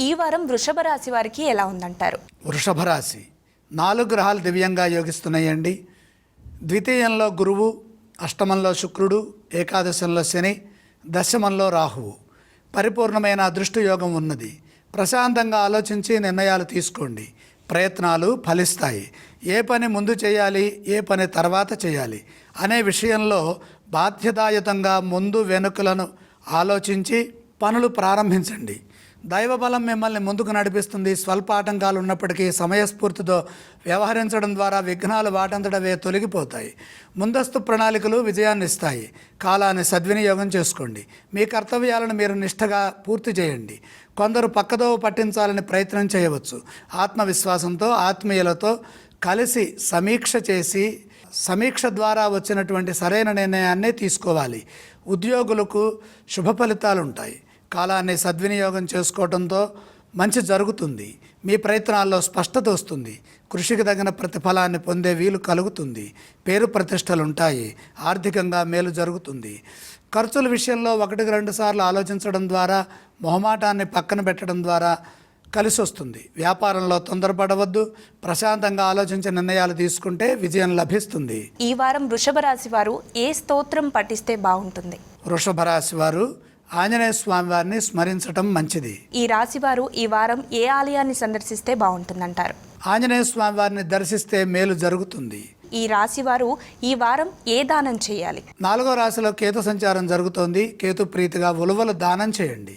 ఈ వారం వృషభ రాశి వారికి ఎలా ఉందంటారు? వృషభ రాశి 4 గ్రహాలు దివ్యంగా యోగిస్తున్నాయండి. ద్వితీయంలో గురువు, అష్టమంలో శుక్రుడు, ఏకాదశంలో శని, దశమంలో రాహువు. పరిపూర్ణమైన అదృష్ట యోగం ఉన్నది. ప్రశాంతంగా ఆలోచించి నిర్ణయాలు తీసుకోండి. ప్రయత్నాలు ఫలిస్తాయి. ఏ పని ముందు చేయాలి, ఏ పని తర్వాత చేయాలి అనే విషయంలో బాధ్యతాయుతంగా ముందు వెనుకలను ఆలోచించి పనులు ప్రారంభించండి. దైవబలం మిమ్మల్ని ముందుకు నడిపిస్తుంది. స్వల్ప ఆటంకాలు ఉన్నప్పటికీ సమయస్ఫూర్తితో వ్యవహరించడం ద్వారా విఘ్నాలు వాటంతటవే తొలగిపోతాయి. ముందస్తు ప్రణాళికలు విజయాన్ని ఇస్తాయి. కాలాన్ని సద్వినియోగం చేసుకోండి. మీ కర్తవ్యాలను మీరు నిష్ఠగా పూర్తి చేయండి. కొందరు పక్కదోవ పట్టించాలని ప్రయత్నం చేయవచ్చు. ఆత్మవిశ్వాసంతో ఆత్మీయులతో కలిసి సమీక్ష ద్వారా వచ్చినటువంటి సరైన నిర్ణయాన్ని తీసుకోవాలి. ఉద్యోగులకు శుభ ఫలితాలు ఉంటాయి. కాలాన్ని సద్వినియోగం చేసుకోవడంతో మంచి జరుగుతుంది. మీ ప్రయత్నాల్లో స్పష్టత వస్తుంది. కృషికి తగిన ప్రతిఫలాన్ని పొందే వీలు కలుగుతుంది. పేరు ప్రతిష్టలు ఉంటాయి. ఆర్థికంగా మేలు జరుగుతుంది. ఖర్చుల విషయంలో 1-2 సార్లు ఆలోచించడం ద్వారా, మొహమాటాన్ని పక్కన పెట్టడం ద్వారా కలిసి వస్తుంది. వ్యాపారంలో తొందరపడవద్దు. ప్రశాంతంగా ఆలోచించి నిర్ణయాలు తీసుకుంటే విజయం లభిస్తుంది. ఈ వారం వృషభ రాశి వారు ఏ స్తోత్రం పఠిస్తే బాగుంటుంది? వృషభ రాశి వారు ఆంజనేయ స్వామి వారిని స్మరించటం మంచిది. ఈ రాశి వారు ఈ వారం ఏ ఆలయాన్ని సందర్శిస్తే బాగుంటుందంటారు? ఆంజనేయ స్వామి వారిని దర్శిస్తే మేలు జరుగుతుంది. ఈ రాశి వారు ఈ వారం ఏ దానం చేయాలి? 4వ రాశిలో కేతు సంచారం జరుగుతోంది. కేతు ప్రీతిగా ఉలువలు దానం చేయండి.